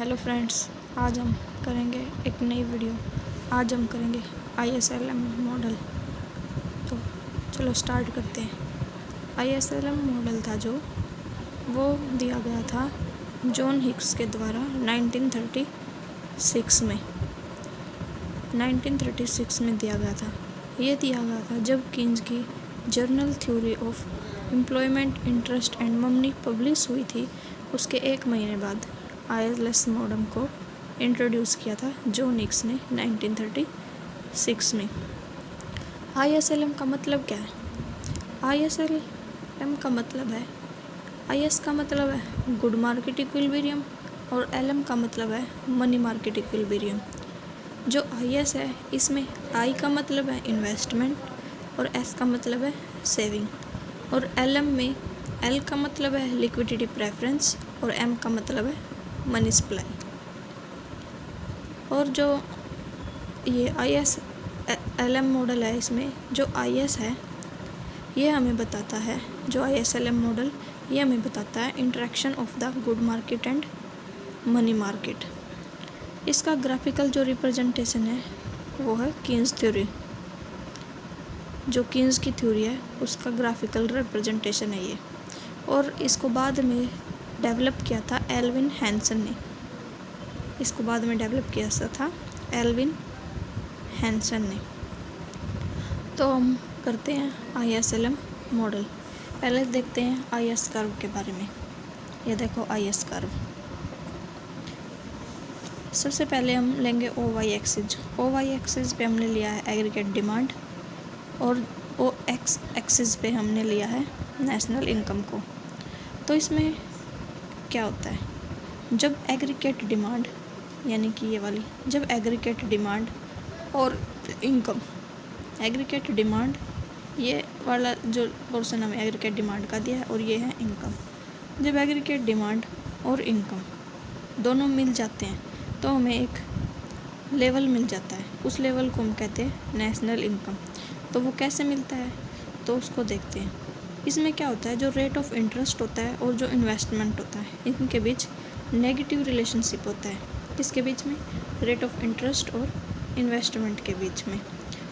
Hello friends, आज हम करेंगे एक नई वीडियो। आज हम करेंगे ISLM मॉडल। तो चलो स्टार्ट करते हैं। ISLM मॉडल था जो वो दिया गया था जॉन हिक्स के द्वारा 1936 में दिया गया था। ये दिया गया था जब कीन्स की journal theory of employment interest and money publish हुई थी। उसके एक महीने बाद ISLM मॉडल को इंट्रोड्यूस किया था जॉन हिक्स ने 1936 में। ISLM का मतलब क्या है? ISLM का मतलब है, IS का मतलब है गुड मार्केट इक्विलिब्रियम और LM का मतलब है मनी मार्केट इक्विलिब्रियम। जो IS है इसमें I का मतलब है इन्वेस्टमेंट और S का मतलब है सेविंग, और LM में L का मतलब है लिक्विडिटी प्रेफरेंस और M का मतलब है मनी सप्लाई। और जो ये ISLM मॉडल है, इसमें जो IS है ये हमें बताता है, जो ISLM मॉडल ये हमें बताता है interaction of the good market and money market. इसका ग्राफिकल जो रिप्रेजेंटेशन है वो है कीन्स थ्योरी। जो कीन्स की थ्योरी है उसका ग्राफिकल रिप्रेजेंटेशन है ये, और इसको बाद में डेवलप किया था एल्विन हैंसन ने। इसको बाद में डेवलप किया था एल्विन हैंसन ने। तो हम करते हैं ISLM मॉडल। पहले देखते हैं IS कर्व के बारे में। ये देखो IS कर्व। सबसे पहले हम लेंगे OY एक्सिस। OY एक्सिस पे हमने लिया है एग्रीगेट डिमांड, और OX एक्सिस पे हमने लिया है नेशनल इनकम को। तो इसमें क्या होता है, जब एग्रीगेट डिमांड यानी कि ये वाली, जब एग्रीगेट डिमांड और इनकम, एग्रीगेट डिमांड ये वाला जो पोर्शन हमें एग्रीगेट डिमांड का दिया है और ये है इनकम। जब एग्रीगेट डिमांड और इनकम दोनों मिल जाते हैं तो हमें एक लेवल मिल जाता है। उस लेवल को हम कहते हैं नेशनल इनकम। तो वो कैसे मिलता है तो उसको देखते हैं। इसमें क्या होता है, जो रेट ऑफ इंटरेस्ट होता है और जो इन्वेस्टमेंट होता है इनके बीच नेगेटिव रिलेशनशिप होता है। किसके बीच में? रेट ऑफ इंटरेस्ट और इन्वेस्टमेंट के बीच में।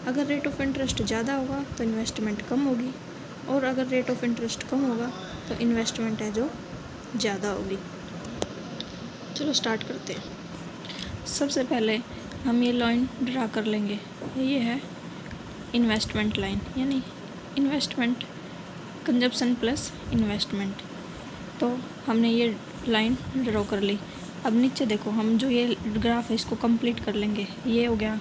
अगर रेट ऑफ इंटरेस्ट ज़्यादा होगा तो इन्वेस्टमेंट कम होगी, और अगर रेट ऑफ इंटरेस्ट कम होगा तो इन्वेस्टमेंट है जो ज़्यादा होगी। चलो स्टार्ट करते हैं। सबसे पहले हम ये लाइन ड्रा कर लेंगे। ये है इन्वेस्टमेंट लाइन, यानी इन्वेस्टमेंट कंजप्शन प्लस इन्वेस्टमेंट। तो हमने ये लाइन ड्रॉ कर ली। अब नीचे देखो, हम जो ये ग्राफ है इसको कंप्लीट कर लेंगे। ये हो गया,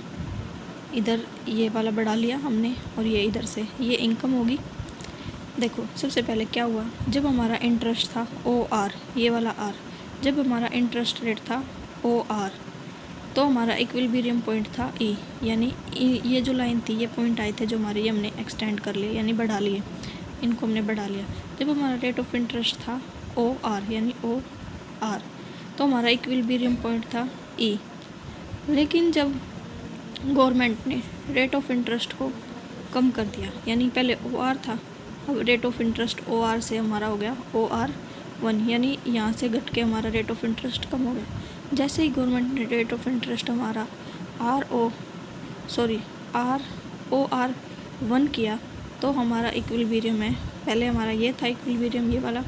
इधर ये वाला बढ़ा लिया हमने, और ये इधर से ये इनकम होगी। देखो सबसे पहले क्या हुआ, जब हमारा इंटरेस्ट था OR, ये वाला R, जब हमारा इंटरेस्ट रेट था OR तो हमारा इक्विलिब्रियम पॉइंट था E, यानी ये जो लाइन थी, ये पॉइंट आए थे जो हमारे, ये हमने एक्सटेंड कर लिए यानी बढ़ा लिए, इनको हमने बढ़ा लिया। जब हमारा रेट ऑफ इंटरेस्ट था OR यानी OR तो हमारा इक्विलिब्रियम पॉइंट था E। लेकिन जब गवर्नमेंट ने रेट ऑफ इंटरेस्ट को कम कर दिया, यानी पहले OR था, अब रेट ऑफ इंटरेस्ट OR से हमारा हो गया OR1, यानी यहाँ से घट के हमारा रेट ऑफ इंटरेस्ट कम हो गया। जैसे ही गवर्नमेंट ने रेट ऑफ इंटरेस्ट हमारा ROR1 किया तो हमारा इक्विलिब्रियम है, पहले हमारा ये था इक्विलिब्रियम ये वाला,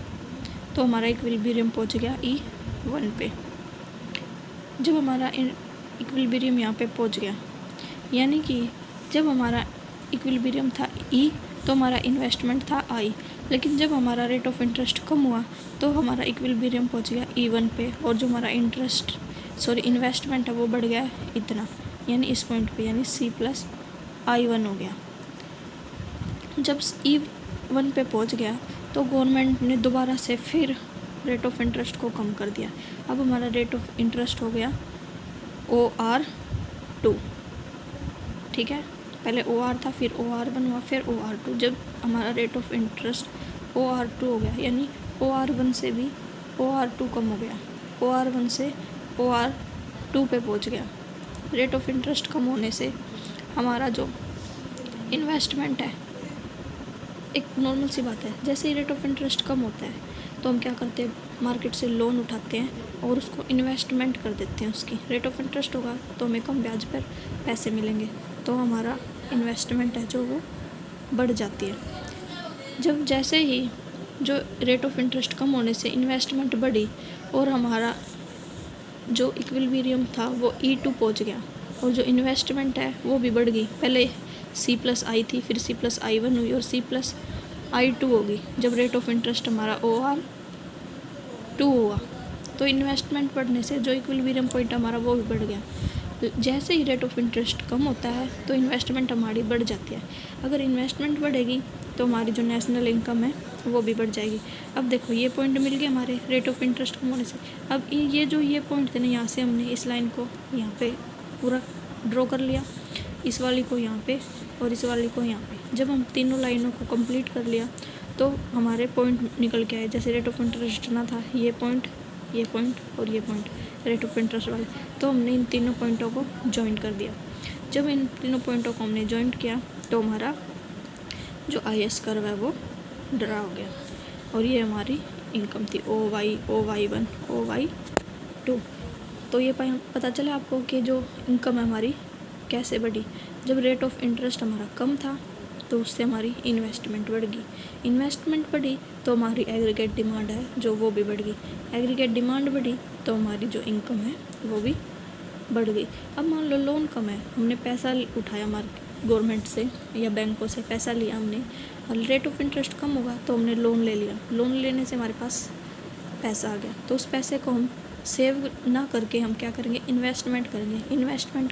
तो हमारा इक्विलिब्रियम पहुँच गया E1 पे। जब हमारा इक्विलिब्रियम यहाँ पे पहुँच गया, यानी कि जब हमारा इक्विलिब्रियम था E तो हमारा इन्वेस्टमेंट था I, लेकिन जब हमारा रेट ऑफ इंटरेस्ट कम हुआ तो हमारा इक्विलिब्रियम पहुँच गया E1 पे, और जो हमारा इन्वेस्टमेंट है वो बढ़ गया इतना, यानी इस पॉइंट पे, यानी C+I1 हो गया। जब E1 पे पहुँच गया तो गवर्नमेंट ने दोबारा से फिर रेट ऑफ इंटरेस्ट को कम कर दिया। अब हमारा रेट ऑफ इंटरेस्ट हो गया OR2, ठीक है। पहले OR था, फिर OR1 हुआ, फिर OR2। जब हमारा रेट ऑफ इंटरेस्ट OR2 हो गया, यानी OR1 से भी OR2 कम हो गया, OR1 से OR2 पे पहुंच गया। रेट ऑफ इंटरेस्ट कम होने से हमारा जो इन्वेस्टमेंट है, एक नॉर्मल सी बात है, जैसे ही रेट ऑफ इंटरेस्ट कम होता है तो हम क्या करते हैं, मार्केट से लोन उठाते हैं और उसको इन्वेस्टमेंट कर देते हैं। उसकी रेट ऑफ इंटरेस्ट होगा तो हमें कम ब्याज पर पैसे मिलेंगे, तो हमारा इन्वेस्टमेंट है जो वो बढ़ जाती है। जब जैसे ही जो रेट ऑफ इंटरेस्ट कम होने से इन्वेस्टमेंट बढ़ी और हमारा जो इक्विलिब्रियम था वो E2 पहुंच गया और जो इन्वेस्टमेंट है वो भी बढ़ गई। पहले C+I थी, फिर C+I1 हुई और C+I2 होगी। जब रेट ऑफ इंटरेस्ट हमारा OR2 हुआ तो इन्वेस्टमेंट बढ़ने से जो इक्विलिब्रियम पॉइंट हमारा वो भी बढ़ गया। जैसे ही रेट ऑफ इंटरेस्ट कम होता है तो इन्वेस्टमेंट हमारी बढ़ जाती है। अगर इन्वेस्टमेंट बढ़ेगी तो हमारी जो नेशनल इनकम है वो भी बढ़ जाएगी। अब देखो ये पॉइंट मिल गए हमारे रेट ऑफ इंटरेस्ट कम होने से। अब ये पॉइंट थे ना, यहाँ से हमने इस लाइन को यहाँ पे पूरा ड्रॉ कर लिया, इस वाली को यहाँ पे और इस वाली को यहाँ पे। जब हम तीनों लाइनों को कंप्लीट कर लिया तो हमारे पॉइंट निकल के आए। जैसे रेट ऑफ इंटरेस्ट ना था ये पॉइंट और ये पॉइंट रेट ऑफ इंटरेस्ट वाले, तो हमने इन तीनों पॉइंटों को जॉइन कर दिया। जब इन तीनों पॉइंटों को हमने जॉइन किया तो हमारा जो IS कर्व है वो ड्रा हो गया और ये हमारी इनकम थी OY1 OY2। तो ये पता चला आपको कि जो इनकम है हमारी कैसे बढ़ी। जब रेट ऑफ इंटरेस्ट हमारा कम था तो उससे हमारी इन्वेस्टमेंट बढ़ गई। इन्वेस्टमेंट बढ़ी तो हमारी एग्रीगेट डिमांड है जो वो भी बढ़ गई। एग्रीगेट डिमांड बढ़ी तो हमारी जो इनकम है वो भी बढ़ गई। अब मान लो लोन कम है, हमने पैसा उठाया गवर्नमेंट से या बैंकों से पैसा लिया हमने, और रेट ऑफ इंटरेस्ट कम होगा तो हमने लोन ले लिया। लोन लेने से हमारे पास पैसा आ गया तो उस पैसे को हम सेव ना करके हम क्या करेंगे, इन्वेस्टमेंट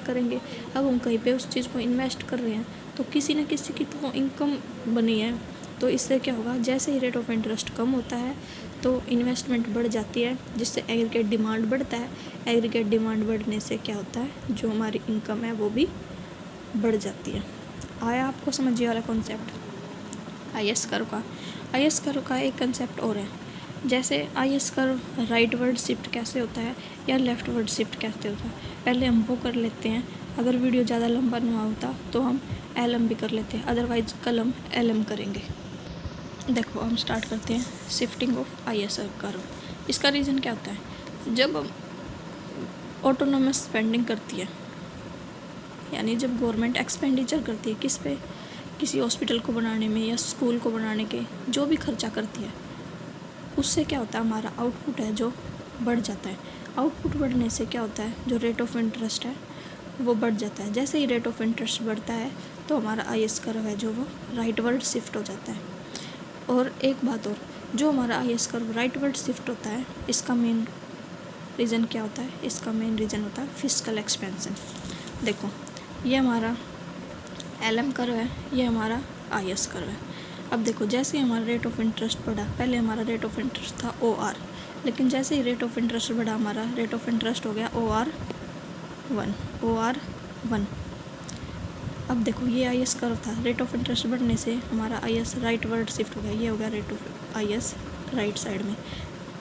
करेंगे। अब हम कहीं पे उस चीज़ को इन्वेस्ट कर रहे हैं तो किसी न किसी की तो इनकम बनी है। तो इससे क्या होगा, जैसे ही रेट ऑफ इंटरेस्ट कम होता है तो इन्वेस्टमेंट बढ़ जाती है, जिससे एग्रीगेट डिमांड बढ़ता है। एग्रीगेट डिमांड बढ़ने से क्या होता है, जो हमारी इनकम है वो भी बढ़ जाती है। आया आपको समझ वाला कॉन्सेप्ट IS कर्व का एक कंसेप्ट और है। जैसे IS curve right word shift कैसे होता है या लेफ़्ट वर्ड शिफ्ट कैसे होता है, पहले हम वो कर लेते हैं। अगर वीडियो ज़्यादा लंबा ना होता तो हम LM भी कर लेते हैं, अदरवाइज कल हम LM करेंगे। देखो हम स्टार्ट करते हैं शिफ्टिंग ऑफ IS कर्व। इसका रीज़न क्या होता है, जब हम ऑटोनोमस स्पेंडिंग करती है, यानी जब गवर्नमेंट एक्सपेंडिचर करती है किस पे, किसी हॉस्पिटल को बनाने में या स्कूल को बनाने के जो भी खर्चा करती है, उससे क्या होता है, हमारा आउटपुट है जो बढ़ जाता है। आउटपुट बढ़ने से क्या होता है, जो रेट ऑफ इंटरेस्ट है वो बढ़ जाता है। जैसे ही रेट ऑफ इंटरेस्ट बढ़ता है तो हमारा IS कर्व है जो वो राइट वर्ड शिफ्ट हो जाता है। और एक बात और, जो हमारा IS curve right word shift होता है, इसका मेन रीज़न क्या होता है, इसका मेन रीज़न होता है फिस्कल एक्सपेंशन। देखो ये हमारा LM कर्व है, ये हमारा IS कर्व है। अब देखो जैसे ही हमारा रेट ऑफ इंटरेस्ट बढ़ा, पहले हमारा रेट ऑफ इंटरेस्ट था OR, लेकिन जैसे ही रेट ऑफ इंटरेस्ट बढ़ा हमारा रेट ऑफ इंटरेस्ट हो गया OR1। अब देखो ये IS कर्व था, रेट ऑफ इंटरेस्ट बढ़ने से हमारा IS राइट वर्ड शिफ्ट हो गया, ये हो गया rate of IS right side में।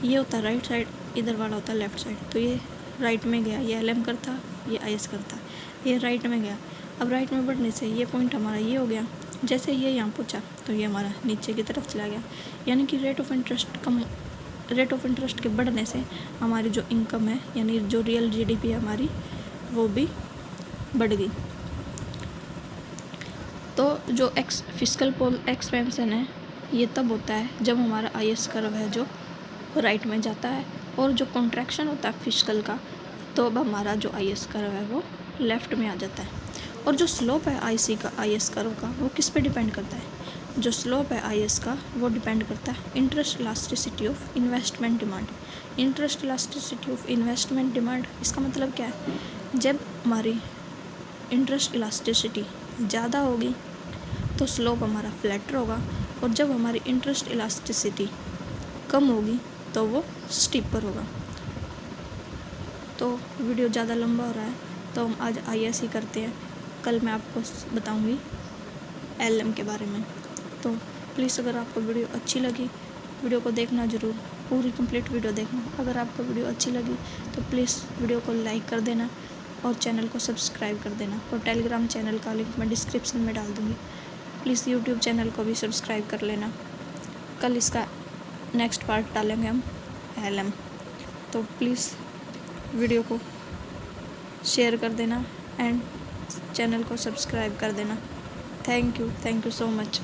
ये होता है राइट साइड, इधर वाला होता है लेफ़्ट साइड, तो ये राइट में गया, ये LM करता, ये IS करता, ये राइट में गया। अब राइट में बढ़ने से ये पॉइंट हमारा ये हो गया, जैसे ये यहाँ पहुँचा तो ये हमारा नीचे की तरफ चला गया। यानी कि रेट ऑफ इंटरेस्ट के बढ़ने से हमारी जो इनकम है, यानी जो रियल GDP है हमारी, वो भी बढ़ गई। तो जो फिस्कल एक्सपेंशन है ये तब होता है जब हमारा IS कर्व है जो राइट में जाता है, और जो कॉन्ट्रैक्शन होता है फिस्कल का, तो अब हमारा जो IS कर्व है वो लेफ़्ट में आ जाता है। और जो स्लोप है IS कर्व का वो किस पे डिपेंड करता है, जो स्लोप है IS का वो डिपेंड करता है interest elasticity of investment demand. Interest elasticity of investment demand, इसका मतलब क्या है, जब हमारी इंटरेस्ट इलास्टिसिटी ज़्यादा होगी तो स्लोप हमारा फ्लैटर होगा, और जब हमारी इंटरेस्ट इलास्टिसिटी कम होगी तो वो स्टीपर होगा। तो वीडियो ज़्यादा लंबा हो रहा है तो हम आज IS ही करते हैं, कल मैं आपको बताऊंगी LM के बारे में। तो प्लीज़ अगर आपको वीडियो अच्छी लगी, वीडियो को देखना ज़रूर, पूरी कंप्लीट वीडियो देखना। अगर आपको वीडियो अच्छी लगी तो प्लीज़ वीडियो को लाइक कर देना और चैनल को सब्सक्राइब कर देना, और टेलीग्राम चैनल का लिंक मैं डिस्क्रिप्शन में डाल दूँगी। प्लीज़ यूट्यूब चैनल को भी सब्सक्राइब कर लेना। कल इसका नेक्स्ट पार्ट डालेंगे हम LM। तो प्लीज़ वीडियो को शेयर कर देना एंड चैनल को सब्सक्राइब कर देना। Thank you so much.